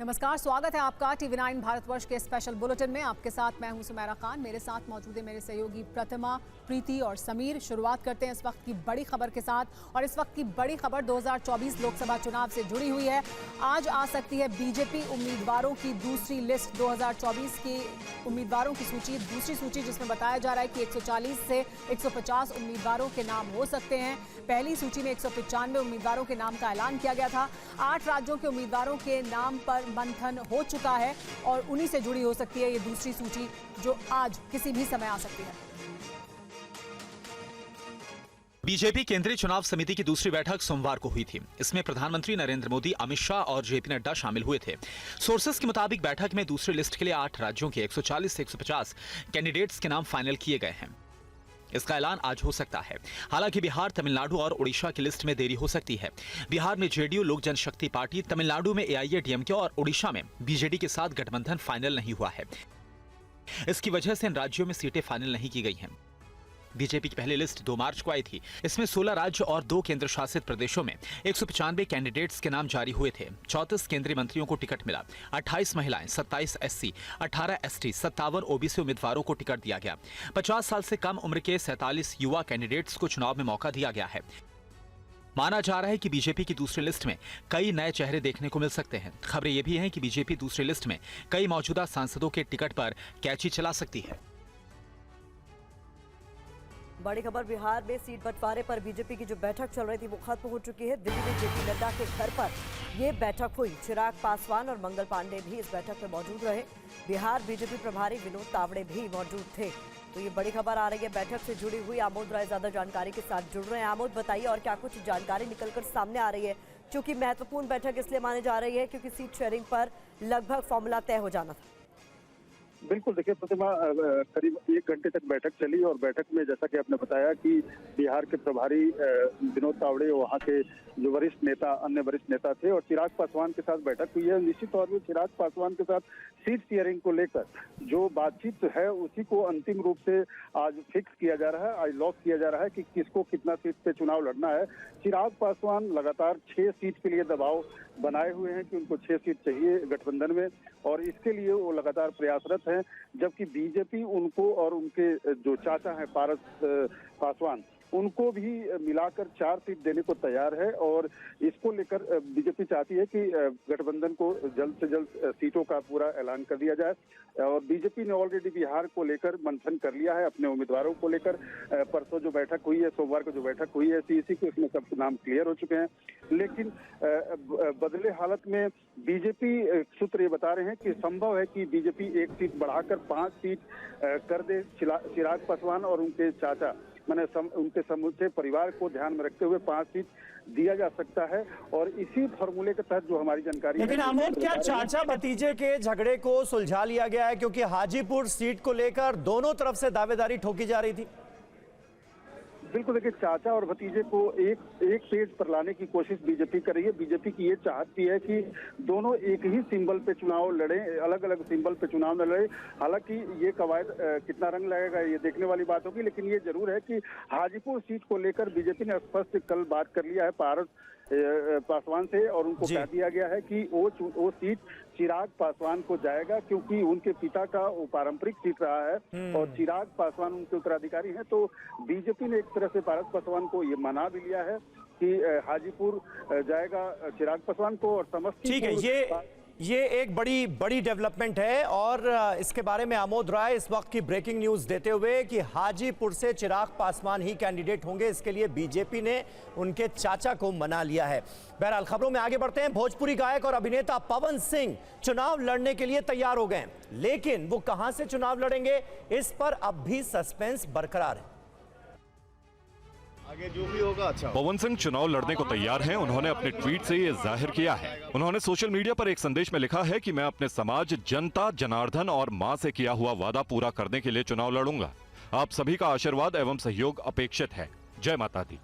नमस्कार, स्वागत है आपका TV9 भारतवर्ष के स्पेशल बुलेटिन में। आपके साथ मैं हूं सुमेरा खान। मेरे साथ मौजूद है मेरे सहयोगी प्रतिमा, प्रीति और समीर। शुरुआत करते हैं इस वक्त की बड़ी खबर के साथ और इस वक्त की बड़ी खबर 2024 लोकसभा चुनाव से जुड़ी हुई है। आज आ सकती है बीजेपी उम्मीदवारों की दूसरी लिस्ट, 2024 की उम्मीदवारों की सूची, दूसरी सूची, जिसमें बताया जा रहा है कि 140 से 150 उम्मीदवारों के नाम हो सकते हैं। पहली सूची में 195 उम्मीदवारों के नाम का ऐलान किया गया था। 8 राज्यों के उम्मीदवारों के नाम पर मंथन हो चुका है और उन्हीं से जुड़ी हो सकती है ये दूसरी सूची, जो आज किसी भी समय आ सकती है। बीजेपी केंद्रीय चुनाव समिति की दूसरी बैठक सोमवार को हुई थी। इसमें प्रधानमंत्री नरेंद्र मोदी, अमित शाह और जेपी नड्डा शामिल हुए थे। सोर्सेस के मुताबिक बैठक में दूसरी लिस्ट के लिए 8 राज्यों के 140 से 150 कैंडिडेट्स के नाम फाइनल किए गए हैं। इसका ऐलान आज हो सकता है। हालांकि बिहार, तमिलनाडु और उड़ीसा की लिस्ट में देरी हो सकती है। बिहार में जेडीयू, लोक जनशक्ति पार्टी, तमिलनाडु में एआईएडीएमके और उड़ीसा में बीजेडी के साथ गठबंधन फाइनल नहीं हुआ है। इसकी वजह से इन राज्यों में सीटें फाइनल नहीं की गई हैं। बीजेपी की पहली लिस्ट 2 मार्च को आई थी। इसमें 16 राज्य और 2 केंद्र शासित प्रदेशों में 195 कैंडिडेट्स के नाम जारी हुए थे। 34 केंद्रीय मंत्रियों को टिकट मिला। 28 महिलाएं, 27 एससी, 18 एसटी, 57 ओबीसी उम्मीदवारों को टिकट दिया गया। 50 साल से कम उम्र के 47 युवा कैंडिडेट्स को चुनाव में मौका दिया गया है। माना जा रहा है कि बीजेपी की दूसरी लिस्ट में कई नए चेहरे देखने को मिल सकते हैं। खबरें ये भी हैं कि बीजेपी दूसरी लिस्ट में कई मौजूदा सांसदों के टिकट पर कैची चला सकती है। बड़ी खबर, बिहार में सीट बंटवारे पर बीजेपी की जो बैठक चल रही थी वो खत्म हो चुकी है। दिल्ली में जेपी नड्डा के घर पर ये बैठक हुई। चिराग पासवान और मंगल पांडे भी इस बैठक में मौजूद रहे। बिहार बीजेपी प्रभारी विनोद तावड़े भी मौजूद थे। तो ये बड़ी खबर आ रही है। बैठक से जुड़ी हुई आमोद राय ज्यादा जानकारी के साथ जुड़ रहे हैं। आमोद, बताइए और क्या कुछ जानकारी निकलकर सामने आ रही है, क्योंकि महत्वपूर्ण बैठक इसलिए मानी जा रही है क्योंकि सीट शेयरिंग पर लगभग फॉर्मूला तय हो जाना था। बिल्कुल, देखिए प्रतिमा, करीब 1 घंटे तक बैठक चली और बैठक में जैसा कि आपने बताया कि बिहार के प्रभारी विनोद तावड़े, वहाँ के जो वरिष्ठ नेता, अन्य वरिष्ठ नेता थे और चिराग पासवान के साथ बैठक हुई है। निश्चित तौर पर चिराग पासवान के साथ सीट शेयरिंग को लेकर जो बातचीत है उसी को अंतिम रूप से आज फिक्स किया जा रहा है, आज लॉक किया जा रहा है कि किसको कितना सीट पे चुनाव लड़ना है। चिराग पासवान लगातार 6 सीट के लिए दबाव बनाए हुए हैं कि उनको 6 सीट चाहिए गठबंधन में और इसके लिए वो लगातार प्रयासरत हैं, जबकि बीजेपी उनको और उनके जो चाचा हैं पारस पासवान, उनको भी मिलाकर 4 सीट देने को तैयार है और इसको लेकर बीजेपी चाहती है कि गठबंधन को जल्द से जल्द सीटों का पूरा ऐलान कर दिया जाए। और बीजेपी ने ऑलरेडी बिहार को लेकर मंथन कर लिया है अपने उम्मीदवारों को लेकर। परसों जो बैठक हुई है, सोमवार को जो बैठक हुई है सीईसी की, उसमें सब नाम क्लियर हो चुके हैं। लेकिन बदले हालत में बीजेपी सूत्र ये बता रहे हैं कि संभव है कि बीजेपी 1 सीट बढ़ाकर 5 सीट कर दे। चिराग पासवान और उनके चाचा, मैंने उनके समूचे परिवार को ध्यान में रखते हुए 5 सीट दिया जा सकता है और इसी फॉर्मूले के तहत जो हमारी जानकारी है। लेकिन आमोद, क्या चाचा भतीजे के झगड़े को सुलझा लिया गया है? क्योंकि हाजीपुर सीट को लेकर दोनों तरफ से दावेदारी ठोकी जा रही थी। बिल्कुल, देखिए, चाचा और भतीजे को एक पेज पर लाने की कोशिश बीजेपी कर रही है। बीजेपी की ये चाहती है कि दोनों एक ही सिंबल पे चुनाव लड़े, अलग अलग सिंबल पे चुनाव न लड़े। हालांकि ये कवायद कितना रंग लगेगा ये देखने वाली बात होगी, लेकिन ये जरूर है कि हाजीपुर सीट को लेकर बीजेपी ने स्पष्ट कल बात कर लिया है पारस पासवान से और उनको कह दिया गया है कि वो सीट चिराग पासवान को जाएगा, क्योंकि उनके पिता का वो पारंपरिक सीट रहा है और चिराग पासवान उनके उत्तराधिकारी हैं। तो बीजेपी ने एक तरह से पारस पासवान को ये मना भी लिया है कि हाजीपुर जाएगा चिराग पासवान को और समस्तीपुर। ठीक है, ये एक बड़ी डेवलपमेंट है और इसके बारे में आमोद राय इस वक्त की ब्रेकिंग न्यूज देते हुए कि हाजीपुर से चिराग पासवान ही कैंडिडेट होंगे, इसके लिए बीजेपी ने उनके चाचा को मना लिया है। बहरहाल खबरों में आगे बढ़ते हैं। भोजपुरी गायक और अभिनेता पवन सिंह चुनाव लड़ने के लिए तैयार हो गए, लेकिन वो कहां से चुनाव लड़ेंगे इस पर अब भी सस्पेंस बरकरार है। आगे जो भी होगा अच्छा। पवन सिंह चुनाव लड़ने को तैयार हैं। उन्होंने अपने ट्वीट से ये जाहिर किया है। उन्होंने सोशल मीडिया पर एक संदेश में लिखा है कि मैं अपने समाज, जनता, जनार्दन और मां से किया हुआ वादा पूरा करने के लिए चुनाव लड़ूंगा। आप सभी का आशीर्वाद एवं सहयोग अपेक्षित है। जय माता दी।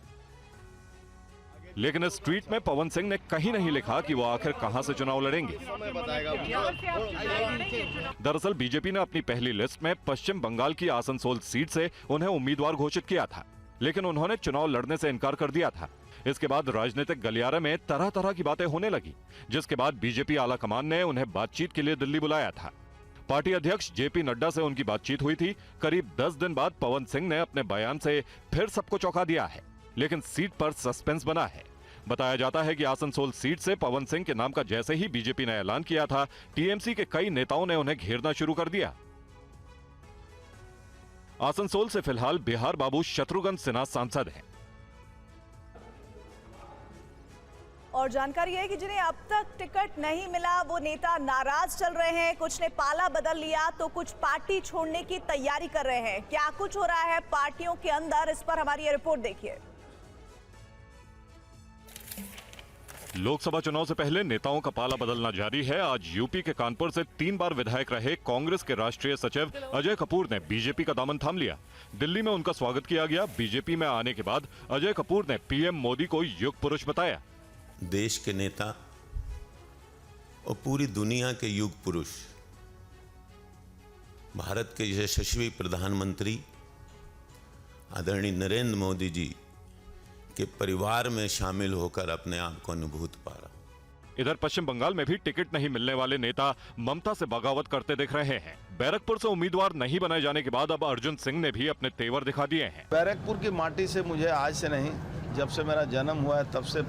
लेकिन इस ट्वीट में पवन सिंह ने कहीं नहीं लिखा कि वो आखिर कहां से चुनाव लड़ेंगे। दरअसल बीजेपी ने अपनी पहली लिस्ट में पश्चिम बंगाल की आसनसोल सीट से उन्हें उम्मीदवार घोषित किया था, लेकिन उन्होंने चुनाव लड़ने से इनकार कर दिया था। इसके बाद राजनीतिक गलियारे में तरह तरह की बातें होने लगी, जिसके बाद बीजेपी आला कमान ने उन्हें बातचीत के लिए दिल्ली बुलाया था। पार्टी अध्यक्ष जेपी नड्डा से उनकी बातचीत हुई थी। करीब 10 दिन बाद पवन सिंह ने अपने बयान से फिर सबको चौंका दिया है, लेकिन सीट पर सस्पेंस बना है। बताया जाता है कि आसनसोल सीट से पवन सिंह के नाम का जैसे ही बीजेपी ने ऐलान किया था, टीएमसी के कई नेताओं ने उन्हें घेरना शुरू कर दिया। आसनसोल से फिलहाल बिहार बाबू शत्रुघ्न सिन्हा सांसद हैं। और जानकारी है कि जिन्हें अब तक टिकट नहीं मिला वो नेता नाराज चल रहे हैं। कुछ ने पाला बदल लिया तो कुछ पार्टी छोड़ने की तैयारी कर रहे हैं। क्या कुछ हो रहा है पार्टियों के अंदर, इस पर हमारी ये रिपोर्ट देखिए। लोकसभा चुनाव से पहले नेताओं का पाला बदलना जारी है। आज यूपी के कानपुर से 3 बार विधायक रहे कांग्रेस के राष्ट्रीय सचिव अजय कपूर ने बीजेपी का दामन थाम लिया। दिल्ली में उनका स्वागत किया गया। बीजेपी में आने के बाद अजय कपूर ने पीएम मोदी को युग पुरुष बताया। देश के नेता और पूरी दुनिया के युग पुरुष, भारत के यशस्वी प्रधानमंत्री आदरणीय नरेंद्र मोदी जी के परिवार में शामिल होकर अपने आप को अनुभूत पा रहा। इधर पश्चिम बंगाल में भी टिकट नहीं मिलने वाले नेता ममता से बगावत करते दिख रहे हैं। बैरकपुर से उम्मीदवार नहीं बनाए जाने के बाद अब अर्जुन सिंह ने भी अपने तेवर दिखा दिए हैं। बैरकपुर की माटी से मुझे आज से नहीं, जब से मेरा जन्म हुआ है तब से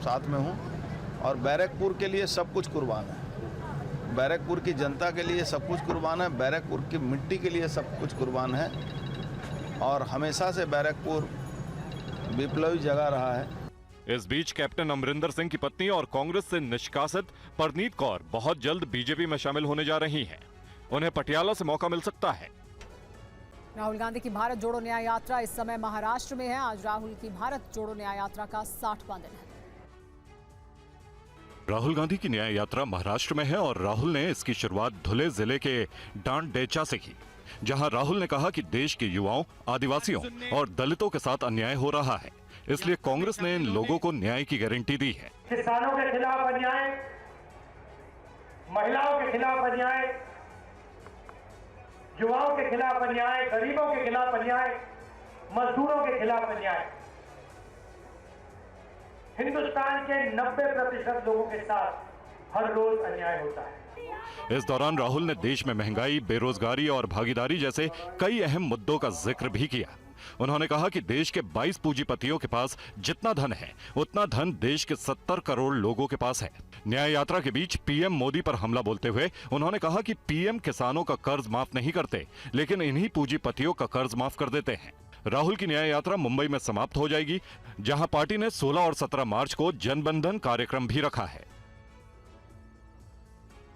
साथ में हूँ और बैरकपुर के लिए सब कुछ कुर्बान है। बैरकपुर की जनता के लिए सब कुछ कुर्बान है। बैरकपुर की मिट्टी के लिए सब कुछ कुर्बान है और हमेशा से बैरकपुर विप्लवी जगह रहा है। इस बीच कैप्टन अमरिंदर सिंह की पत्नी और कांग्रेस से निष्कासित परनीत कौर बहुत जल्द बीजेपी में शामिल होने जा रही हैं। उन्हें पटियाला से मौका मिल सकता है। राहुल गांधी की भारत जोड़ो न्याय यात्रा इस समय महाराष्ट्र में है। आज राहुल की भारत जोड़ो न्याय यात्रा का 60वां दिन है। राहुल गांधी की न्याय यात्रा महाराष्ट्र में है और राहुल ने इसकी शुरुआत धुले जिले के डांडेचा से की, जहां राहुल ने कहा कि देश के युवाओं, आदिवासियों और दलितों के साथ अन्याय हो रहा है, इसलिए कांग्रेस ने इन लोगों को न्याय की गारंटी दी है। किसानों के खिलाफ अन्याय, महिलाओं के खिलाफ अन्याय, युवाओं के खिलाफ अन्याय, गरीबों के खिलाफ अन्याय, मजदूरों के खिलाफ अन्याय, हिंदुस्तान के 90% लोगों के साथ हर रोज अन्याय होता है। इस दौरान राहुल ने देश में महंगाई, बेरोजगारी और भागीदारी जैसे कई अहम मुद्दों का जिक्र भी किया। उन्होंने कहा कि देश के 22 पूंजीपतियों के पास जितना धन है, उतना धन देश के 70 करोड़ लोगों के पास है। न्याय यात्रा के बीच पीएम मोदी पर हमला बोलते हुए उन्होंने कहा कि पीएम किसानों का कर्ज माफ नहीं करते, लेकिन इन्हीं पूंजीपतियों का कर्ज माफ कर देते हैं। राहुल की न्याय यात्रा मुंबई में समाप्त हो जाएगी, जहां पार्टी ने 16 और 17 मार्च को जनबंधन कार्यक्रम भी रखा है।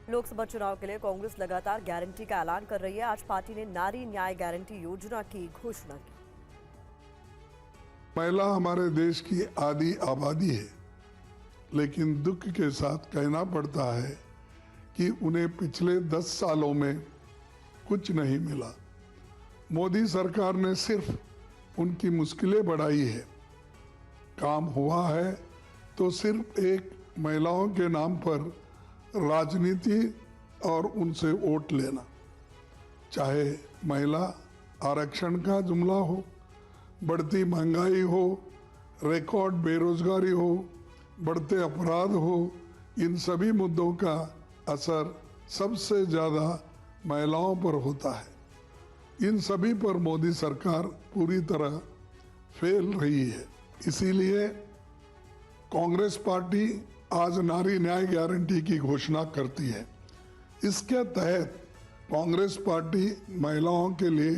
लोकसभा चुनाव के लिए कांग्रेस लगातार गारंटी का ऐलान कर रही है। आज पार्टी ने नारी न्याय गारंटी योजना की घोषणा की। महिला हमारे देश की आधी आबादी है, लेकिन दुख के साथ कहना पड़ता है कि उन्हें पिछले 10 सालों में कुछ नहीं मिला। मोदी सरकार ने सिर्फ उनकी मुश्किलें बढ़ाई है। काम हुआ है तो सिर्फ एक महिलाओं के नाम पर राजनीति और उनसे वोट लेना, चाहे महिला आरक्षण का जुमला हो, बढ़ती महंगाई हो, रिकॉर्ड बेरोजगारी हो, बढ़ते अपराध हो, इन सभी मुद्दों का असर सबसे ज़्यादा महिलाओं पर होता है। इन सभी पर मोदी सरकार पूरी तरह फेल रही है। इसीलिए कांग्रेस पार्टी आज नारी न्याय गारंटी की घोषणा करती है। इसके तहत कांग्रेस पार्टी महिलाओं के लिए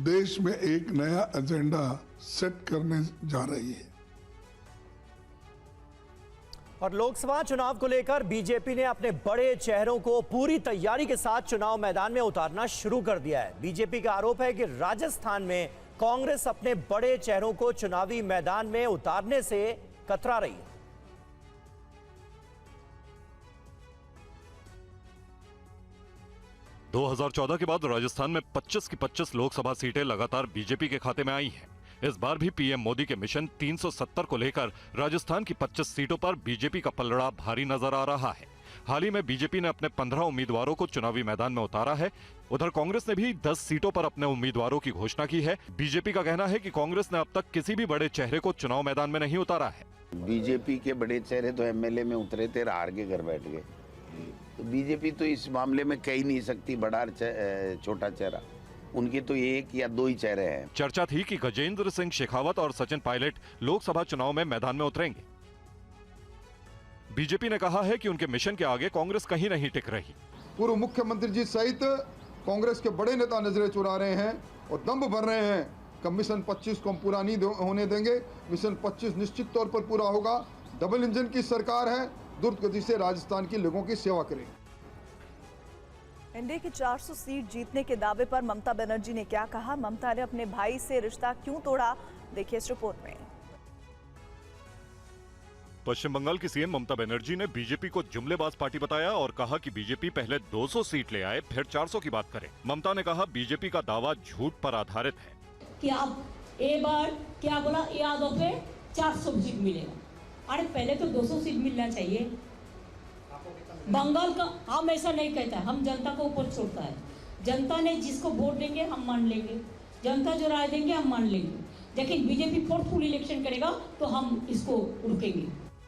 देश में एक नया एजेंडा सेट करने जा रही है। और लोकसभा चुनाव को लेकर बीजेपी ने अपने बड़े चेहरों को पूरी तैयारी के साथ चुनाव मैदान में उतारना शुरू कर दिया है। बीजेपी का आरोप है कि राजस्थान में कांग्रेस अपने बड़े चेहरों को चुनावी मैदान में उतारने से कतरा रही है। दो 2014 के बाद राजस्थान में 25 की 25 लोकसभा सीटें लगातार बीजेपी के खाते में आई हैं। इस बार भी पीएम मोदी के मिशन 370 को लेकर राजस्थान की 25 सीटों पर बीजेपी का पलड़ा भारी नजर आ रहा है। हाल ही में बीजेपी ने अपने 15 उम्मीदवारों को चुनावी मैदान में उतारा है। उधर कांग्रेस ने भी 10 सीटों पर अपने उम्मीदवारों की घोषणा की है। बीजेपी का कहना है कि कांग्रेस ने अब तक किसी भी बड़े चेहरे को चुनाव मैदान में नहीं उतारा है। बीजेपी के बड़े चेहरे तो एमएलए में उतरे थे, हार के घर बैठ गए। तो बीजेपी तो इस मामले में कह ही नहीं सकती बड़ा छोटा चेहरा, उनके तो एक या दो ही चेहरे हैं। चर्चा थी कि गजेंद्र सिंह शेखावत और सचिन पायलट लोकसभा चुनाव में मैदान में उतरेंगे। बीजेपी ने कहा है कि उनके मिशन के आगे कांग्रेस कहीं नहीं टिक रही। पूर्व मुख्यमंत्री जी सहित कांग्रेस के बड़े नेता नजरें चुरा रहे हैं और दम्भ भर रहे हैं कि मिशन 25 को हम पूरा नहीं होने देंगे। मिशन 25 निश्चित तौर पर पूरा होगा। डबल इंजन की सरकार है, द्रुत गति से राजस्थान के लोगों की सेवा करेगी। एनडीए की 400 सीट जीतने के दावे पर ममता बनर्जी ने क्या कहा, ममता ने अपने भाई से रिश्ता क्यों तोड़ा, देखिए इस रिपोर्ट में। पश्चिम बंगाल की सीएम ममता बनर्जी ने बीजेपी को जुमलेबाज पार्टी बताया और कहा कि बीजेपी पहले 200 सीट ले आए फिर 400 की बात करे। ममता ने कहा बीजेपी का दावा झूठ पर आधारित है कि अब एक बार क्या बोला, यादों पे 400 सीट मिलेगा। अरे पहले तो 200 सीट मिलना चाहिए। बंगाल का हम ऐसा नहीं कहता, हम जनता को ऊपर छोड़ता है। जनता ने जिसको वोट देंगे हम मान लेंगे, जनता जो राय देंगे हम मान लेंगे, लेकिन बीजेपी फोर्थफुल इलेक्शन करेगा तो हम इसको रुकेंगे।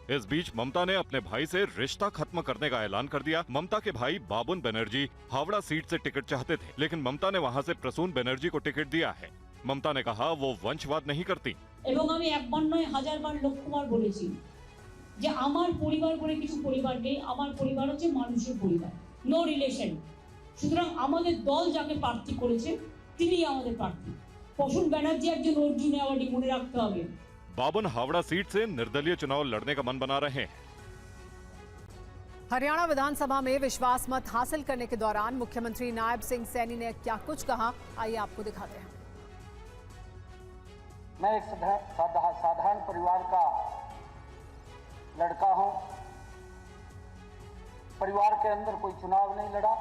इस बीच ममता ने अपने भाई से रिश्ता खत्म करने का ऐलान कर दिया। ममता के भाई बाबुन बनर्जी हावड़ा सीट से टिकट चाहते थे, लेकिन ममता ने वहां से प्रसून बनर्जी को टिकट दिया है। ममता ने कहा वो वंशवाद नहीं करती। এবং আমি একবার নয় হাজারবার লক্ষবার বলেছি যে আমার পরিবার বলে কিছু পরিবার নেই, আমার পরিবার হচ্ছে মানুষের পরিবার, নো রিলেশন। সুতরাং আমাদের দল যাকে প্রার্থী করেছে তিনি আমাদের প্রার্থী। প্রসূন ব্যানার্জি একজন অর্জুন অ্যাওয়ার্ডি, মনে রাখতে হবে। बाबुन हावड़ा सीट से निर्दलीय चुनाव लड़ने का मन बना रहे हैं। हरियाणा विधानसभा में विश्वास मत हासिल करने के दौरान मुख्यमंत्री नायब सिंह सैनी ने क्या कुछ कहा, आइए आपको दिखाते हैं। मैं एक साधारण परिवार का लड़का हूं। परिवार के अंदर कोई चुनाव नहीं लड़ा,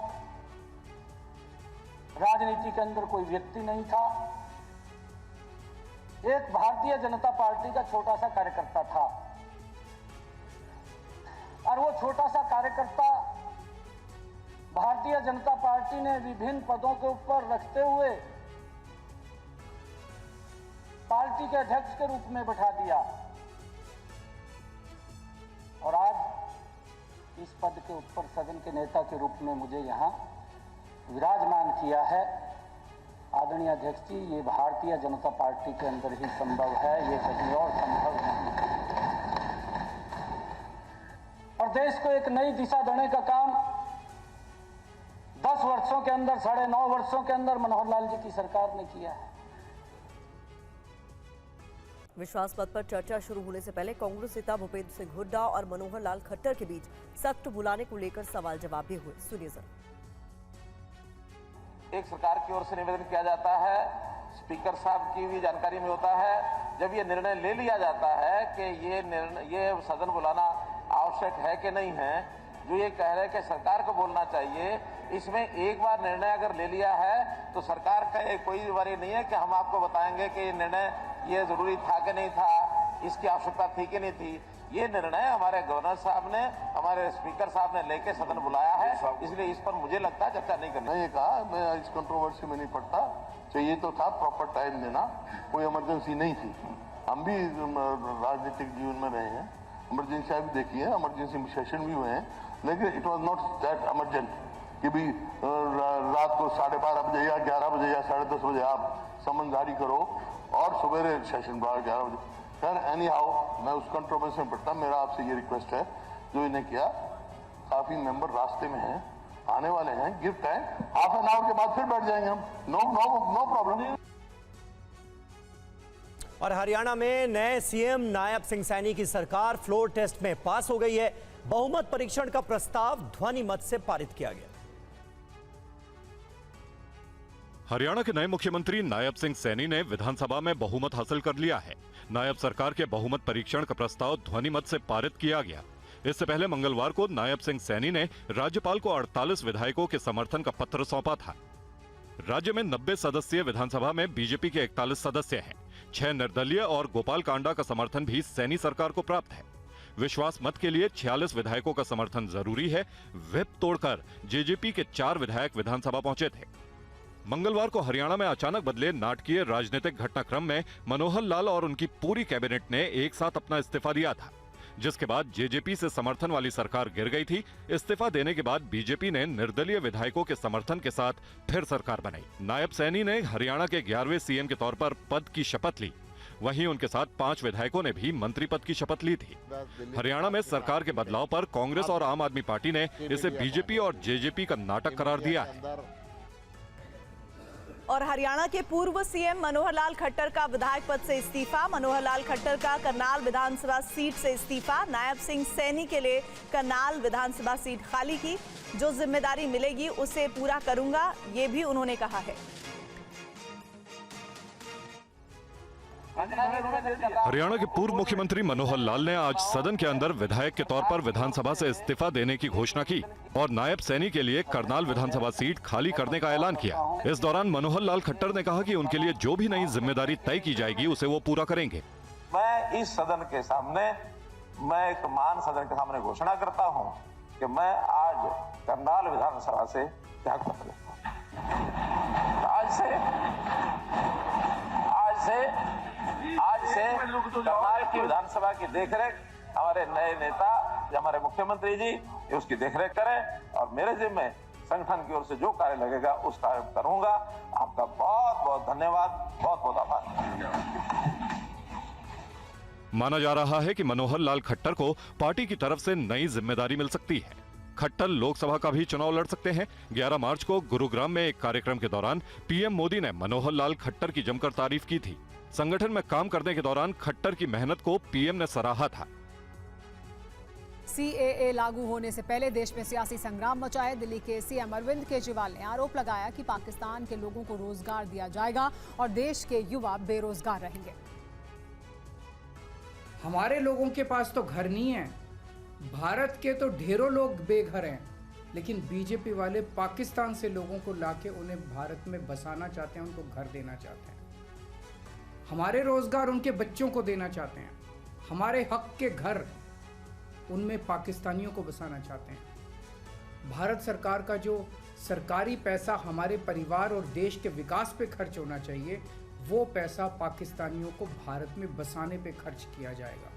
राजनीति के अंदर कोई व्यक्ति नहीं था। एक भारतीय जनता पार्टी का छोटा सा कार्यकर्ता था और वो छोटा सा कार्यकर्ता भारतीय जनता पार्टी ने विभिन्न पदों के ऊपर रखते हुए पार्टी के अध्यक्ष के रूप में बैठा दिया और आज इस पद के ऊपर सदन के नेता के रूप में मुझे यहां विराजमान किया है। आदरणीय अध्यक्ष जी, ये भारतीय जनता पार्टी के अंदर ही संभव है, ये कहीं और संभव नहीं। और देश को एक नई दिशा देने का काम 10 वर्षों के अंदर, 9.5 वर्षों के अंदर मनोहर लाल जी की सरकार ने किया है। विश्वास मत पर चर्चा शुरू होने से पहले कांग्रेस नेता भूपेंद्र सिंह हुड्डा और मनोहर लाल खट्टर के बीच सख्त बुलाने को लेकर सवाल जवाब भी हुए। सुनिए जरा। एक सरकार की ओर से निवेदन किया जाता है, स्पीकर साहब की भी जानकारी में होता है, जब ये निर्णय ले लिया जाता है कि ये सदन बुलाना आवश्यक है कि नहीं है, जो ये कह रहे हैं कि सरकार को बोलना चाहिए, इसमें एक बार निर्णय अगर ले लिया है तो सरकार का कोई बारी नहीं है कि हम आपको बताएंगे कि ये निर्णय ये जरूरी था कि नहीं था, इसकी आवश्यकता थी कि नहीं थी। ये निर्णय हमारे गवर्नर साहब ने, हमारे स्पीकर साहब ने लेके सदन बुलाया है, इसलिए इस पर मुझे लगता है चर्चा नहीं करनी। मैंने कहा मैं इस कंट्रोवर्सी में नहीं पड़ता, चाहिए तो था प्रॉपर टाइम देना, कोई इमरजेंसी नहीं थी। हम भी राजनीतिक जीवन में रहे हैं, इमरजेंसी भी देखी है, इमरजेंसी सेशन भी हुए हैं, लेकिन it was not that emergent कि भी रात को 12:30 बजे या 11 बजे या 10:30 बजे आप समन जारी करो और सवेरे सेशन 11 बजे। सर एनी हाउ मैं उस कंट्रोवर्सी में पड़ता, मेरा आपसे ये रिक्वेस्ट है जो इन्हें किया, काफी मेंबर रास्ते में हैं, आने वाले हैं, give time, half an hour के बाद फिर बैठ जाएंगे हम, नो प्रॉब्लम। और हरियाणा में नए सीएम नायब सिंह सैनी की सरकार फ्लोर टेस्ट में पास हो गई है। बहुमत परीक्षण का प्रस्ताव ध्वनि मत से पारित किया गया। हरियाणा के नए मुख्यमंत्री नायब सिंह सैनी ने विधानसभा में बहुमत हासिल कर लिया है। नायब सरकार के बहुमत परीक्षण का प्रस्ताव ध्वनि मत से पारित किया गया। इससे पहले मंगलवार को नायब सिंह सैनी ने राज्यपाल को 48 विधायकों के समर्थन का पत्र सौंपा था। राज्य में 90 सदस्यीय विधानसभा में बीजेपी के 41 सदस्य हैं। 6 निर्दलीय और गोपाल कांडा का समर्थन भी सैनी सरकार को प्राप्त है। विश्वास मत के लिए 46 विधायकों का समर्थन जरूरी है। व्हिप तोड़कर जेजेपी के 4 विधायक विधानसभा पहुंचे थे। मंगलवार को हरियाणा में अचानक बदले नाटकीय राजनीतिक घटनाक्रम में मनोहर लाल और उनकी पूरी कैबिनेट ने एक साथ अपना इस्तीफा दिया था, जिसके बाद जेजेपी से समर्थन वाली सरकार गिर गई थी। इस्तीफा देने के बाद बीजेपी ने निर्दलीय विधायकों के समर्थन के साथ फिर सरकार बनाई। नायब सैनी ने हरियाणा के 11वें सीएम के तौर पर पद की शपथ ली। वहीं उनके साथ 5 विधायकों ने भी मंत्री पद की शपथ ली थी। हरियाणा में सरकार के बदलाव पर कांग्रेस और आम आदमी पार्टी ने इसे बीजेपी और जेजेपी का नाटक करार दिया है। और हरियाणा के पूर्व सीएम मनोहर लाल खट्टर का विधायक पद से इस्तीफा। मनोहर लाल खट्टर का करनाल विधानसभा सीट से इस्तीफा। नायब सिंह सैनी के लिए करनाल विधानसभा सीट खाली की। जो जिम्मेदारी मिलेगी उसे पूरा करूंगा, ये भी उन्होंने कहा है। हरियाणा के पूर्व मुख्यमंत्री मनोहर लाल ने आज सदन के अंदर विधायक के तौर पर विधानसभा से इस्तीफा देने की घोषणा की और नायब सैनी के लिए करनाल विधानसभा सीट खाली करने का ऐलान किया। इस दौरान मनोहर लाल खट्टर ने कहा कि उनके लिए जो भी नई जिम्मेदारी तय की जाएगी उसे वो पूरा करेंगे। मैं इस सदन के सामने, मैं एक मान सदन के सामने घोषणा करता हूं कि मैं आज करनाल विधानसभा से त्याग पत्र लेता हूं। आज से करनाल की विधानसभा की देखरेख हमारे नए नेता, हमारे मुख्यमंत्री जी उसकी देखरेख करें और मेरे जिम्मे संगठन की ओर से जो कार्य लगेगा उस कार्य करूंगा। आपका बहुत बहुत धन्यवाद, बहुत बहुत आभार। माना जा रहा है कि मनोहर लाल खट्टर को पार्टी की तरफ से नई जिम्मेदारी मिल सकती है। खट्टर लोकसभा का भी चुनाव लड़ सकते हैं। 11 मार्च को गुरुग्राम में एक कार्यक्रम के दौरान पीएम मोदी ने मनोहर लाल खट्टर की जमकर तारीफ की थी। संगठन में काम करने के दौरान खट्टर की मेहनत को पीएम ने सराहा था। सीएए लागू होने से पहले देश में सियासी संग्राम मचा है। दिल्ली के सीएम अरविंद केजरीवाल ने आरोप लगाया कि पाकिस्तान के लोगों को रोजगार दिया जाएगा और देश के युवा बेरोजगार रहेंगे। हमारे लोगों के पास तो घर नहीं है, भारत के तो ढेरों लोग बेघर हैं, लेकिन बीजेपी वाले पाकिस्तान से लोगों को लाके उन्हें भारत में बसाना चाहते हैं, उनको घर देना चाहते हैं। हमारे रोजगार उनके बच्चों को देना चाहते हैं, हमारे हक के घर उनमें पाकिस्तानियों को बसाना चाहते हैं। भारत सरकार का जो सरकारी पैसा हमारे परिवार और देश के विकास पे खर्च होना चाहिए, वो पैसा पाकिस्तानियों को भारत में बसाने पे खर्च किया जाएगा।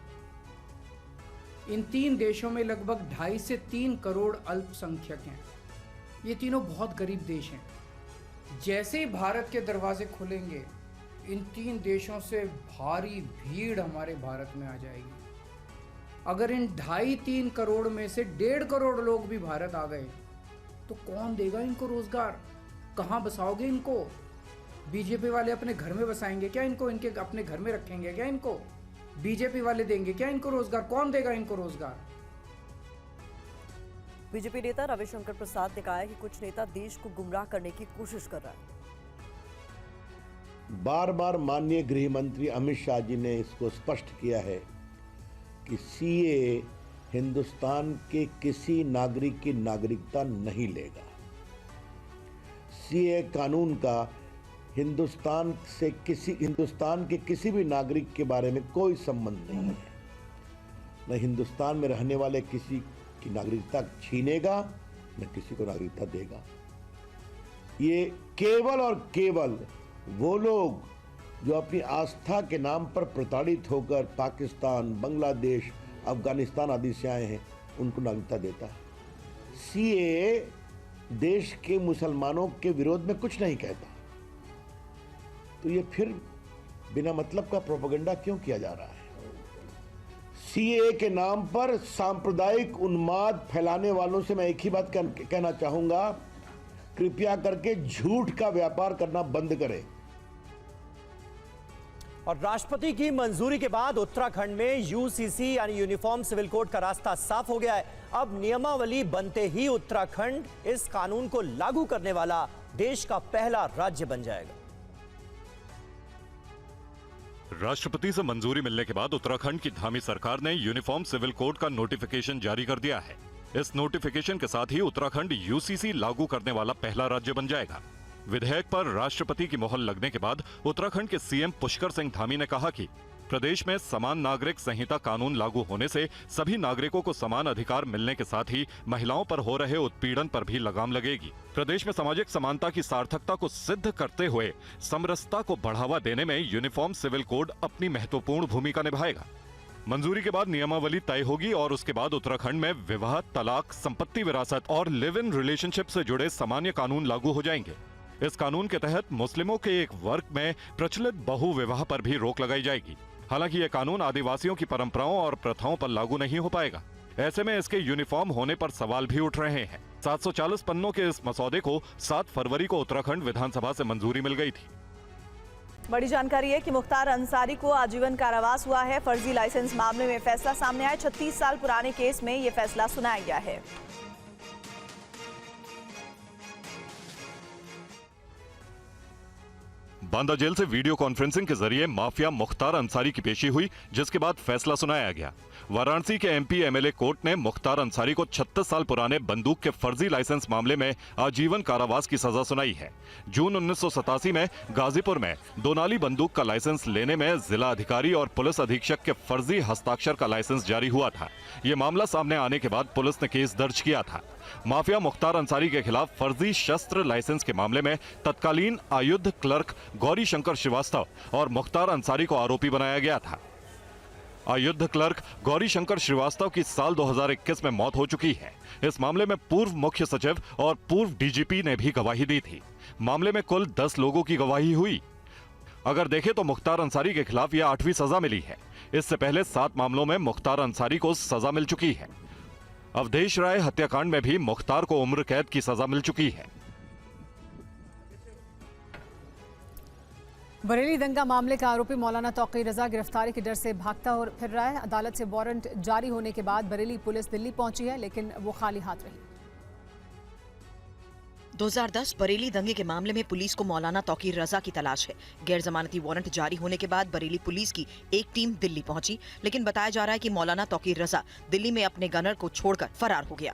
इन 3 देशों में लगभग 2.5 से 3 करोड़ अल्पसंख्यक हैं। ये तीनों बहुत गरीब देश हैं। जैसे ही भारत के दरवाजे खुलेंगे, इन 3 देशों से भारी भीड़ हमारे भारत में आ जाएगी। अगर इन 2.5-3 करोड़ में से 1.5 करोड़ लोग भी भारत आ गए तो कौन देगा इनको रोजगार? कहाँ बसाओगे इनको? बीजेपी वाले अपने घर में बसाएंगे क्या इनको? इनके अपने घर में रखेंगे क्या इनको? बीजेपी वाले देंगे क्या इनको रोजगार? कौन देगा इनको रोजगार? बीजेपी नेता रविशंकर प्रसाद ने कहा है कि कुछ नेता देश को गुमराह करने की कोशिश कर रहा है। बार बार माननीय गृह मंत्री अमित शाह जी ने इसको स्पष्ट किया है कि सीएए हिंदुस्तान के किसी नागरिक की नागरिकता नहीं लेगा। सीएए कानून का हिंदुस्तान के किसी भी नागरिक के बारे में कोई संबंध नहीं है। न हिंदुस्तान में रहने वाले किसी की नागरिकता छीनेगा, न किसी को नागरिकता देगा। ये केवल और केवल वो लोग जो अपनी आस्था के नाम पर प्रताड़ित होकर पाकिस्तान, बांग्लादेश, अफगानिस्तान आदि से आए हैं, उनको नागरिकता देता है। सीएए देश के मुसलमानों के विरोध में कुछ नहीं कहता, तो ये फिर बिना मतलब का प्रोपेगेंडा क्यों किया जा रहा है? सीएए के नाम पर सांप्रदायिक उन्माद फैलाने वालों से मैं एक ही बात कहना चाहूंगा, कृपया करके झूठ का व्यापार करना बंद करें। और राष्ट्रपति की मंजूरी के बाद उत्तराखंड में यूसीसी यानी यूनिफॉर्म सिविल कोड का रास्ता साफ हो गया है। अब नियमावली बनते ही उत्तराखंड इस कानून को लागू करने वाला देश का पहला राज्य बन जाएगा। राष्ट्रपति से मंजूरी मिलने के बाद उत्तराखंड की धामी सरकार ने यूनिफॉर्म सिविल कोड का नोटिफिकेशन जारी कर दिया है। इस नोटिफिकेशन के साथ ही उत्तराखंड यूसीसी लागू करने वाला पहला राज्य बन जाएगा। विधेयक पर राष्ट्रपति की मोहर लगने के बाद उत्तराखंड के सीएम पुष्कर सिंह धामी ने कहा कि प्रदेश में समान नागरिक संहिता कानून लागू होने से सभी नागरिकों को समान अधिकार मिलने के साथ ही महिलाओं पर हो रहे उत्पीड़न पर भी लगाम लगेगी। प्रदेश में सामाजिक समानता की सार्थकता को सिद्ध करते हुए समरसता को बढ़ावा देने में यूनिफॉर्म सिविल कोड अपनी महत्वपूर्ण भूमिका निभाएगा। मंजूरी के बाद नियमावली तय होगी और उसके बाद उत्तराखंड में विवाह, तलाक, संपत्ति विरासत और लिव इन रिलेशनशिप से जुड़े सामान्य कानून लागू हो जाएंगे। इस कानून के तहत मुस्लिमों के एक वर्ग में प्रचलित बहु विवाह पर भी रोक लगाई जाएगी। हालांकि यह कानून आदिवासियों की परंपराओं और प्रथाओं पर लागू नहीं हो पाएगा। ऐसे में इसके यूनिफॉर्म होने पर सवाल भी उठ रहे हैं। 740 पन्नों के इस मसौदे को 7 फरवरी को उत्तराखंड विधानसभा से मंजूरी मिल गई थी। बड़ी जानकारी है कि मुख्तार अंसारी को आजीवन कारावास हुआ है। फर्जी लाइसेंस मामले में फैसला सामने आया। 36 साल पुराने केस में यह फैसला सुनाया गया है। बांदा जेल से वीडियो कॉन्फ्रेंसिंग के जरिए माफिया मुख्तार अंसारी की पेशी हुई, जिसके बाद फैसला सुनाया गया। वाराणसी के एमपी एमएलए कोर्ट ने मुख्तार अंसारी को 36 साल पुराने बंदूक के फर्जी लाइसेंस मामले में आजीवन कारावास की सजा सुनाई है। जून 1987 में गाजीपुर में दोनाली बंदूक का लाइसेंस लेने में जिला अधिकारी और पुलिस अधीक्षक के फर्जी हस्ताक्षर का लाइसेंस जारी हुआ था। ये मामला सामने आने के बाद पुलिस ने केस दर्ज किया था। माफिया मुख्तार अंसारी के खिलाफ फर्जी शस्त्र लाइसेंस के मामले में तत्कालीन आयुध क्लर्क गौरी शंकर श्रीवास्तव और मुख्तार अंसारी को आरोपी बनाया गया था। आयुध क्लर्क गौरी शंकर श्रीवास्तव की साल 2021 में मौत हो चुकी है। इस मामले में पूर्व मुख्य सचिव और पूर्व डीजीपी ने भी गवाही दी थी। मामले में कुल 10 लोगों की गवाही हुई। अगर देखें तो मुख्तार अंसारी के खिलाफ यह 8वीं सजा मिली है। इससे पहले 7 मामलों में मुख्तार अंसारी को सजा मिल चुकी है। अवधेश राय हत्याकांड में भी मुख्तार को उम्र कैद की सजा मिल चुकी है। बरेली दंगा मामले का आरोपी मौलाना तौकीर रजा गिरफ्तारी के डर से भागता और फिर रहा है। अदालत से वारंट जारी होने के बाद बरेली पुलिस दिल्ली पहुंची है, लेकिन वो खाली हाथ रही। 2010 बरेली दंगे के मामले में पुलिस को मौलाना तौकीर रजा की तलाश है। गैर जमानती वारंट जारी होने के बाद बरेली पुलिस की एक टीम दिल्ली पहुंची, लेकिन बताया जा रहा है कि मौलाना तौकीर रजा दिल्ली में अपने गनर को छोड़कर फरार हो गया।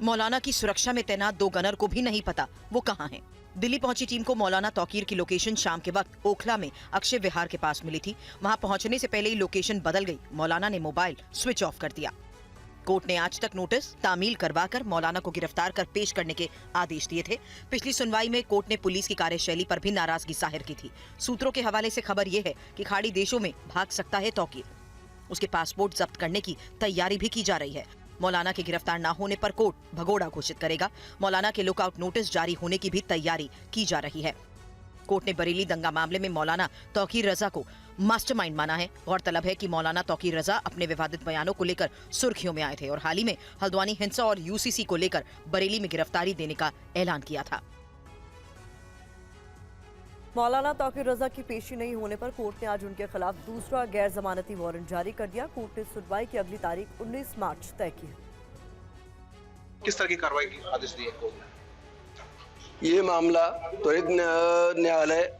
मौलाना की सुरक्षा में तैनात 2 गनर को भी नहीं पता वो कहां हैं। दिल्ली पहुंची टीम को मौलाना तौकीर की लोकेशन शाम के वक्त ओखला में अक्षय विहार के पास मिली थी। वहां पहुंचने से पहले ही लोकेशन बदल गई। मौलाना ने मोबाइल स्विच ऑफ कर दिया। कोर्ट ने आज तक नोटिस तामील करवाकर मौलाना को गिरफ्तार कर पेश करने के आदेश दिए थे। पिछली सुनवाई में कोर्ट ने पुलिस की कार्यशैली पर भी नाराजगी जाहिर की थी। सूत्रों के हवाले से खबर यह है कि खाड़ी देशों में भाग सकता है तौकीर। उसके पासपोर्ट जब्त करने की तैयारी भी की जा रही है। मौलाना के गिरफ्तार न होने पर कोर्ट भगोड़ा घोषित करेगा। मौलाना के लुकआउट नोटिस जारी होने की भी तैयारी की जा रही है। कोर्ट ने बरेली दंगा मामले में मौलाना तौकीर रजा को मास्टरमाइंड माना है। गौरतलब है कि मौलाना तौकीर रजा अपने विवादित बयानों को लेकर सुर्खियों में आए थे और हाल ही में हल्द्वानी हिंसा और यूसीसी को लेकर बरेली में गिरफ्तारी देने का ऐलान किया था। मौलाना तौकीर रजा की पेशी नहीं होने पर कोर्ट ने आज उनके खिलाफ दूसरा गैर जमानती वारंट जारी कर दिया। कोर्ट ने सुनवाई की अगली तारीख 19 मार्च तय की। किस तरह की कार्रवाई की आदेश दिए कोर्ट ने? ये मामला त्वरित न्यायालय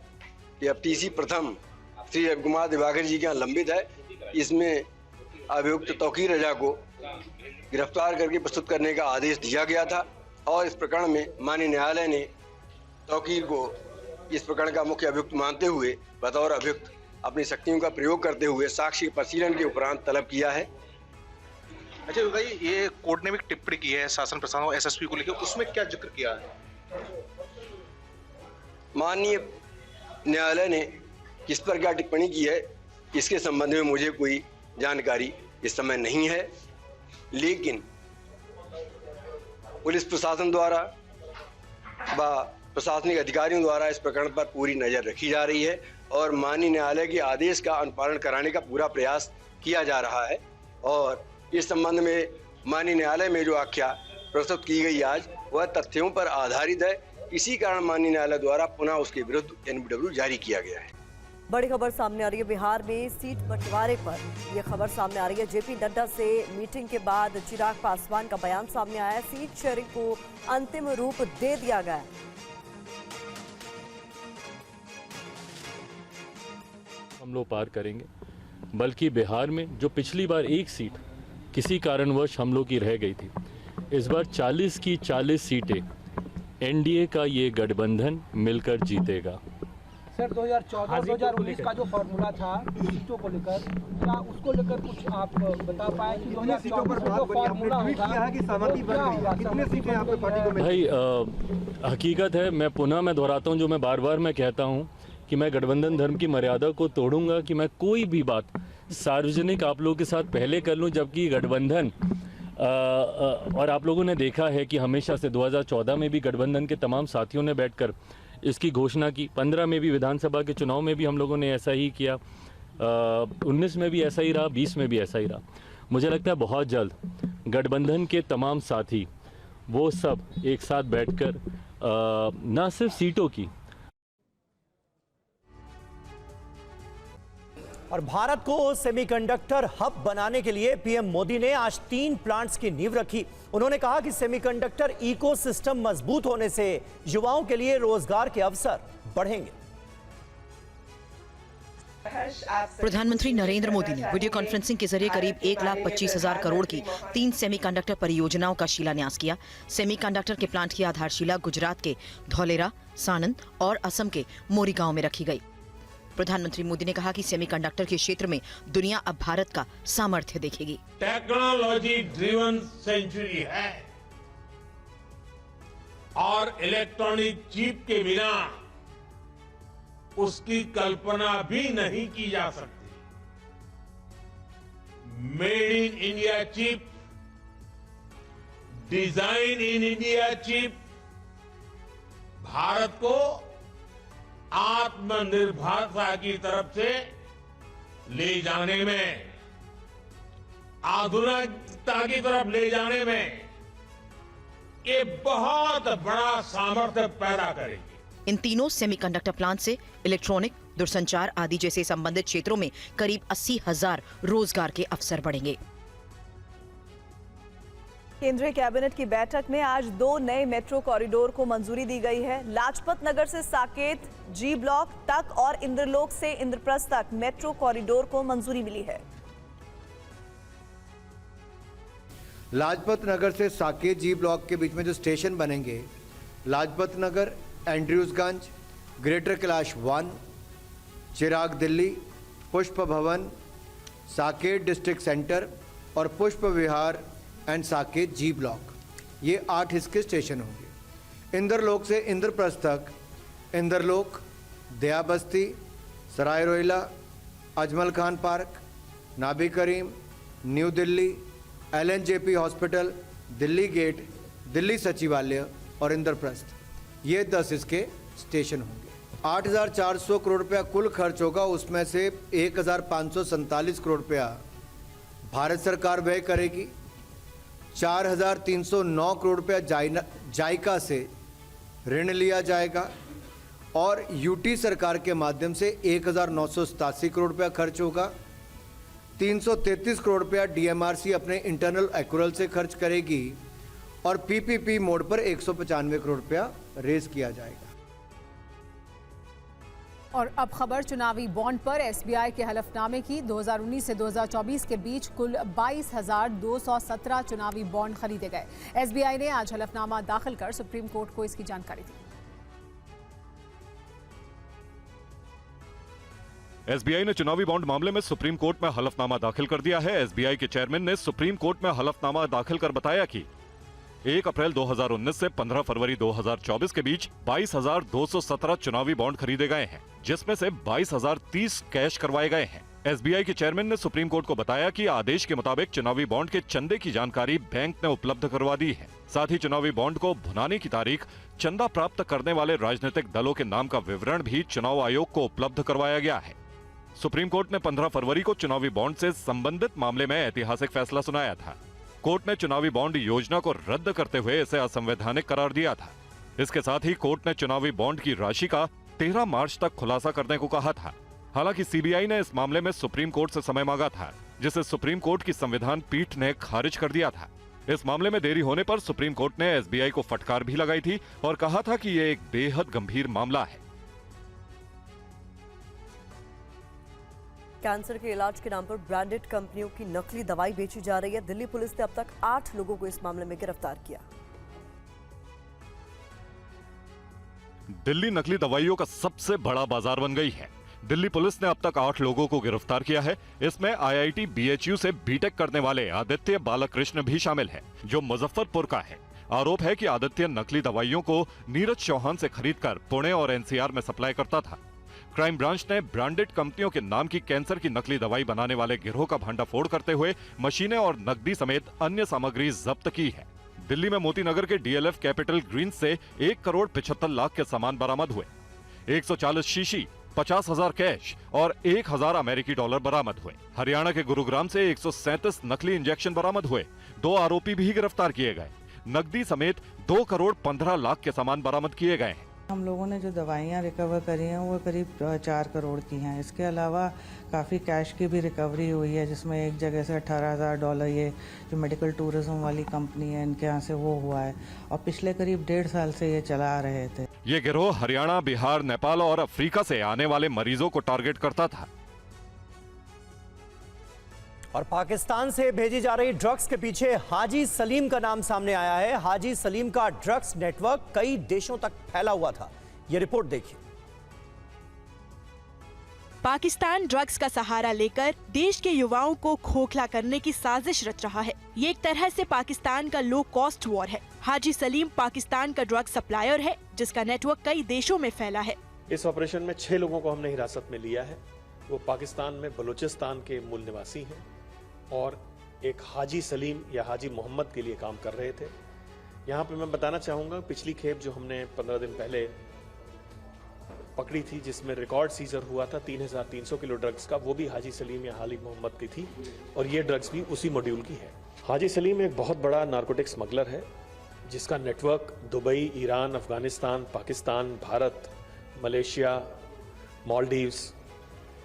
या टीसी प्रथम श्री रविकुमार दिवाकर जी के यहाँ लंबित है। इसमें अभियुक्त तौकीर रजा को गिरफ्तार करके प्रस्तुत करने का आदेश दिया गया था और इस प्रकरण में माननीय न्यायालय ने तौकीर को इस प्रकरण का मुख्य अभियुक्त मानते हुए बतौर अभियुक्त अपनी शक्तियों का प्रयोग करते हुए साक्ष्य परिशीलन के उपरांत तलब किया है। अच्छा भाई, ये कोर्ट ने भी टिप्पणी की है शासन प्रशासन और एसएसपी को लेकर, उसमें क्या जिक्र किया है? माननीय न्यायालय ने किस पर क्या टिप्पणी की है इसके संबंध में मुझे कोई जानकारी इस समय नहीं है, लेकिन पुलिस प्रशासन द्वारा व प्रशासनिक अधिकारियों द्वारा इस प्रकरण पर पूरी नज़र रखी जा रही है और माननीय न्यायालय के आदेश का अनुपालन कराने का पूरा प्रयास किया जा रहा है। और इस संबंध में माननीय न्यायालय में जो आख्या प्रस्तुत की गई आज वह तथ्यों पर आधारित है। इसी कारण माननीय न्यायालय द्वारा पुनः उसके विरुद्ध एनबीडब्ल्यू जारी किया गया है। बड़ी खबर सामने आ रही है बिहार में सीट बंटवारे पर। यह खबर सामने आ रही है जेपी नड्डा से मीटिंग के बाद चिराग पासवान का बयान सामने आया। सीट शेयरिंग को अंतिम रूप दे दिया गया। हम लोग पार करेंगे, बल्कि बिहार में जो पिछली बार एक सीट किसी कारणवश हम लोग की रह गई थी, इस बार 40 की 40 सीटें एनडीए का ये गठबंधन मिलकर जीतेगा। सर 2014 और 2019 का जो फॉर्मूला था सीटों को लेकर, क्या उसको लेकर कुछ आप बता पाए कि 2024 में जो फॉर्मूला होगा कि सहमति बन गई है, कितने सीटें यहाँ पे पार्टी को भाई हकीकत है, मैं दोहराता हूँ जो मैं बार बार मैं कहता हूँ कि मैं गठबंधन धर्म की मर्यादा को तोड़ूंगा कि मैं कोई भी बात सार्वजनिक आप लोगों के साथ पहले कर लूँ, जबकि गठबंधन और आप लोगों ने देखा है कि हमेशा से 2014 में भी गठबंधन के तमाम साथियों ने बैठकर इसकी घोषणा की, 15 में भी विधानसभा के चुनाव में भी हम लोगों ने ऐसा ही किया, 19 में भी ऐसा ही रहा, 20 में भी ऐसा ही रहा। मुझे लगता है बहुत जल्द गठबंधन के तमाम साथी वो सब एक साथ बैठकर ना सिर्फ सीटों की और भारत को सेमीकंडक्टर हब बनाने के लिए पीएम मोदी ने आज 3 प्लांट्स की नींव रखी। उन्होंने कहा कि सेमीकंडक्टर इकोसिस्टम मजबूत होने से युवाओं के लिए रोजगार के अवसर बढ़ेंगे। प्रधानमंत्री नरेंद्र मोदी ने वीडियो कॉन्फ्रेंसिंग के जरिए करीब 1,25,000 करोड़ की 3 सेमीकंडक्टर परियोजनाओं का शिलान्यास किया। सेमीकंडक्टर के प्लांट की आधारशिला गुजरात के धौलेरा, सानंद और असम के मोरीगांव में रखी गई। प्रधानमंत्री मोदी ने कहा कि सेमीकंडक्टर के क्षेत्र में दुनिया अब भारत का सामर्थ्य देखेगी। टेक्नोलॉजी ड्रिवन सेंचुरी है और इलेक्ट्रॉनिक चिप के बिना उसकी कल्पना भी नहीं की जा सकती। Made in India chip, design in India chip Bharat को आत्मनिर्भरता की तरफ से ले जाने में, आधुनिकता की तरफ ले जाने में ये बहुत बड़ा सामर्थ्य पैदा करेगी। इन तीनों सेमीकंडक्टर प्लांट से इलेक्ट्रॉनिक, दूरसंचार आदि जैसे संबंधित क्षेत्रों में करीब 80,000 रोजगार के अवसर बढ़ेंगे। केंद्रीय कैबिनेट की बैठक में आज 2 नए मेट्रो कॉरिडोर को मंजूरी दी गई है। लाजपत नगर से साकेत, जी ब्लॉक तक और इंद्रलोक से इंद्रप्रस्थ तक मेट्रो कॉरिडोर को मंजूरी मिली है। लाजपत नगर से साकेत जी ब्लॉक के बीच में जो स्टेशन बनेंगे, लाजपत नगर, एंड्रयूजगंज, ग्रेटर कैलाश 1, चिराग दिल्ली, पुष्प भवन, साकेत डिस्ट्रिक्ट सेंटर और पुष्प विहार एंड साकेत जी ब्लॉक, ये 8 इसके स्टेशन होंगे। इंद्रलोक से इंद्रप्रस्थ तक Indralok, Daya Basti, Sarai Rohilla, Ajmal Khan park, Nabi Karim, new Delhi, LNJP hospital, Delhi gate, Delhi Sachivalaya और इंद्रप्रस्थ, ये 10 इसके स्टेशन होंगे। 8,400 करोड़ रुपया कुल खर्च होगा, उसमें से 1,547 करोड़ रुपया भारत सरकार व्यय करेगी, 4,309 करोड़ रुपया जायका से ऋण लिया जाएगा और यूटी सरकार के माध्यम से 1,987 करोड़ रुपया खर्च होगा। 333 करोड़ रुपया DMRC अपने इंटरनल एक्रूअल से खर्च करेगी और PPP मोड पर 195 करोड़ रुपया रेज किया जाएगा। और अब खबर चुनावी बॉन्ड पर SBI के हलफनामे की। 2019 से 2024 के बीच कुल 22,217 चुनावी बॉन्ड खरीदे गए। SBI ने आज हलफनामा दाखिल कर सुप्रीम कोर्ट को इसकी जानकारी दी। SBI ने चुनावी बॉन्ड मामले में सुप्रीम कोर्ट में हलफनामा दाखिल कर दिया है। SBI के चेयरमैन ने सुप्रीम कोर्ट में हलफनामा दाखिल कर बताया कि 1 अप्रैल 2019 से 15 फरवरी 2024 के बीच 22,217 चुनावी बॉन्ड खरीदे गए हैं, जिसमें से 22,030 कैश करवाए गए हैं। SBI के चेयरमैन ने सुप्रीम कोर्ट को बताया कि आदेश के मुताबिक चुनावी बॉन्ड के चंदे की जानकारी बैंक ने उपलब्ध करवा दी है। साथ ही चुनावी बॉन्ड को भुनाने की तारीख, चंदा प्राप्त करने वाले राजनीतिक दलों के नाम का विवरण भी चुनाव आयोग को उपलब्ध करवाया गया है। सुप्रीम कोर्ट ने 15 फरवरी को चुनावी बॉन्ड से संबंधित मामले में ऐतिहासिक फैसला सुनाया था। कोर्ट ने चुनावी बॉन्ड योजना को रद्द करते हुए इसे असंवैधानिक करार दिया था। इसके साथ ही कोर्ट ने चुनावी बॉन्ड की राशि का 13 मार्च तक खुलासा करने को कहा था। हालांकि CBI ने इस मामले में सुप्रीम कोर्ट से समय मांगा था, जिसे सुप्रीम कोर्ट की संविधान पीठ ने खारिज कर दिया था। इस मामले में देरी होने पर सुप्रीम कोर्ट ने SBI को फटकार भी लगाई थी और कहा था कि यह एक बेहद गंभीर मामला है। कैंसर के इलाज के नाम पर ब्रांडेड कंपनियों की नकली दवाई बेची जा रही है। दिल्ली पुलिस ने अब तक 8 लोगों को इस मामले में गिरफ्तार किया। दिल्ली नकली दवाइयों का सबसे बड़ा बाजार बन गई है। दिल्ली पुलिस ने अब तक 8 लोगों को गिरफ्तार किया है। इसमें IIT BHU से बीटेक करने वाले आदित्य बालकृष्ण भी शामिल है, जो मुजफ्फरपुर का है। आरोप है कि आदित्य नकली दवाइयों को नीरज चौहान से खरीदकर पुणे और NCR में सप्लाई करता था। क्राइम ब्रांच ने ब्रांडेड कंपनियों के नाम की कैंसर की नकली दवाई बनाने वाले गिरोह का भंडाफोड़ करते हुए मशीनें और नकदी समेत अन्य सामग्री जब्त की है। दिल्ली में मोती नगर के DLF कैपिटल ग्रीन से 1 करोड़ 75 लाख के सामान बरामद हुए। 140 शीशी, 50,000 कैश और 1,000 अमेरिकी डॉलर बरामद हुए। हरियाणा के गुरुग्राम से 137 नकली इंजेक्शन बरामद हुए। 2 आरोपी भी गिरफ्तार किए गए। नकदी समेत 2 करोड़ 15 लाख के सामान बरामद किए गए हैं। हम लोगों ने जो दवाइयाँ रिकवर करी हैं वो करीब 4 करोड़ की हैं। इसके अलावा काफ़ी कैश की भी रिकवरी हुई है, जिसमें एक जगह से 18,000 डॉलर ये जो मेडिकल टूरिज्म वाली कंपनी है इनके यहाँ से वो हुआ है, और पिछले करीब 1.5 साल से ये चला रहे थे। ये गिरोह हरियाणा, बिहार, नेपाल और अफ्रीका से आने वाले मरीजों को टारगेट करता था। और पाकिस्तान से भेजी जा रही ड्रग्स के पीछे हाजी सलीम का नाम सामने आया है। हाजी सलीम का ड्रग्स नेटवर्क कई देशों तक फैला हुआ था। यह रिपोर्ट देखिए। पाकिस्तान ड्रग्स का सहारा लेकर देश के युवाओं को खोखला करने की साजिश रच रहा है। ये एक तरह से पाकिस्तान का लो कॉस्ट वॉर है। हाजी सलीम पाकिस्तान का ड्रग सप्लायर है, जिसका नेटवर्क कई देशों में फैला है। इस ऑपरेशन में 6 लोगों को हमने हिरासत में लिया है। वो पाकिस्तान में बलूचिस्तान के मूल निवासी हैं और एक हाजी सलीम या हाजी मोहम्मद के लिए काम कर रहे थे। यहाँ पे मैं बताना चाहूँगा, पिछली खेप जो हमने 15 दिन पहले पकड़ी थी, जिसमें रिकॉर्ड सीजर हुआ था 3,300 किलो ड्रग्स का, वो भी हाजी सलीम या हाजी मोहम्मद की थी, और ये ड्रग्स भी उसी मॉड्यूल की है। हाजी सलीम एक बहुत बड़ा नारकोटिक स्मगलर है, जिसका network Dubai, Iran, Afghanistan, Pakistan, Bharat, Malaysia, Maldives,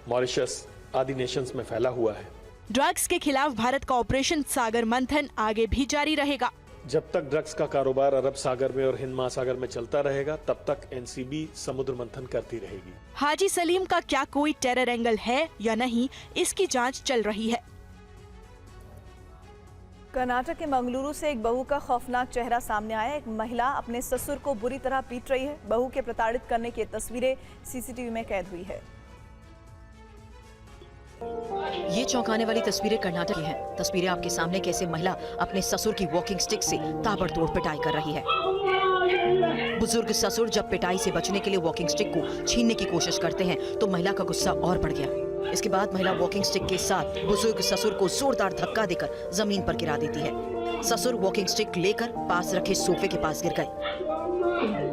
Mauritius आदि नेशंस में फैला हुआ है। ड्रग्स के खिलाफ भारत का ऑपरेशन सागर मंथन आगे भी जारी रहेगा। जब तक ड्रग्स का कारोबार अरब सागर में और हिंद महासागर में चलता रहेगा, तब तक NCB समुद्र मंथन करती रहेगी। हाजी सलीम का क्या कोई टेरर एंगल है या नहीं, इसकी जांच चल रही है। कर्नाटक के मंगलुरु से एक बहू का खौफनाक चेहरा सामने आया। एक महिला अपने ससुर को बुरी तरह पीट रही है। बहू के प्रताड़ित करने की तस्वीरें CCTV में कैद हुई है। ये चौंकाने वाली तस्वीरें कर्नाटक की हैं। तस्वीरें आपके सामने कैसे महिला अपने ससुर की वॉकिंग स्टिक से ताबड़तोड़ पिटाई कर रही है। बुजुर्ग ससुर जब पिटाई से बचने के लिए वॉकिंग स्टिक को छीनने की कोशिश करते हैं तो महिला का गुस्सा और बढ़ गया। इसके बाद महिला वॉकिंग स्टिक के साथ बुजुर्ग ससुर को जोरदार धक्का देकर जमीन पर गिरा देती है। ससुर वॉकिंग स्टिक लेकर पास रखे सोफे के पास गिर गए।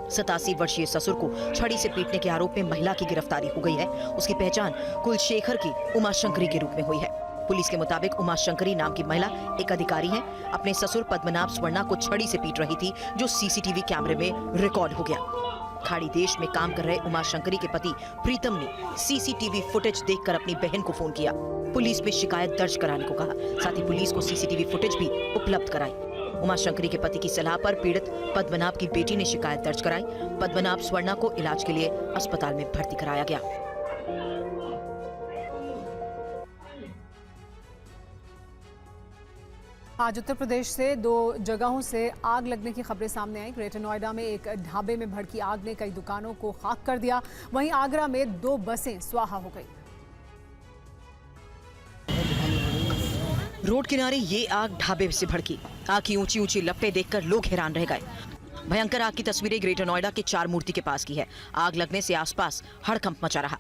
87 वर्षीय ससुर को छड़ी से पीटने के आरोप में महिला की गिरफ्तारी हो गई है। उसकी पहचान कुलशेखर की उमाशंकरी के रूप में हुई है। पुलिस के मुताबिक उमाशंकरी नाम की महिला एक अधिकारी है। अपने ससुर पद्मनाभ स्वर्णा को छड़ी से पीट रही थी, जो CCTV कैमरे में रिकॉर्ड हो गया। खाड़ी देश में काम कर रहे उमाशंकरी के पति प्रीतम ने CCTV फुटेज देखकर अपनी बहन को फोन किया। पुलिस में शिकायत दर्ज कराने को कहा। साथ ही पुलिस को CCTV फुटेज भी उपलब्ध कराई। उमाशंकरी के पति की सलाह पर पीड़ित पद्मनाभ की बेटी ने शिकायत दर्ज कराई। पद्मनाभ स्वर्णा को इलाज के लिए अस्पताल में भर्ती कराया गया। आज उत्तर प्रदेश से 2 जगहों से आग लगने की खबरें सामने आई। ग्रेटर नोएडा में एक ढाबे में भड़की आग ने कई दुकानों को खाक कर दिया। वहीं आगरा में 2 बसें स्वाहा हो गई। रोड किनारे ये आग ढाबे से भड़की। आग की ऊंची ऊंची लपटें देखकर लोग हैरान रह गए। भयंकर आग की तस्वीरें ग्रेटर नोएडा के 4 मूर्ति के पास की है। आग लगने से आसपास हड़कंप मचा रहा।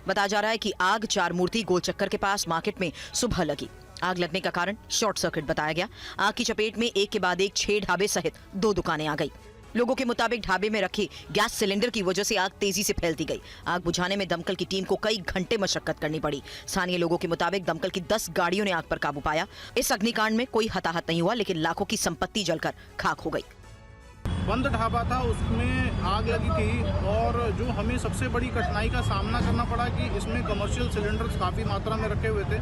बताया जा रहा है कि आग 4 मूर्ति गोल चक्कर के पास मार्केट में सुबह लगी। आग लगने का कारण शॉर्ट सर्किट बताया गया। आग की चपेट में एक के बाद एक 6 ढाबे सहित 2 दुकानें आ गई। लोगों के मुताबिक ढाबे में रखी गैस सिलेंडर की वजह से आग तेजी से फैलती गई। आग बुझाने में दमकल की टीम को कई घंटे मशक्कत करनी पड़ी। स्थानीय लोगों के मुताबिक दमकल की 10 गाड़ियों ने आग पर काबू पाया। इस अग्निकांड में कोई हताहत नहीं हुआ, लेकिन लाखों की संपत्ति जलकर खाक हो गई। बंद ढाबा था, उसमें आग लगी थी, और जो हमें सबसे बड़ी कठिनाई का सामना करना पड़ा कि इसमें कमर्शियल सिलेंडर्स काफ़ी मात्रा में रखे हुए थे,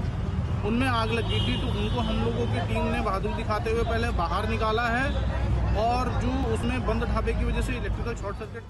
उनमें आग लगी थी। तो उनको हम लोगों की टीम ने बहादुरी दिखाते हुए पहले बाहर निकाला है, और जो उसमें बंद ढाबे की वजह से इलेक्ट्रिकल शॉर्ट सर्किट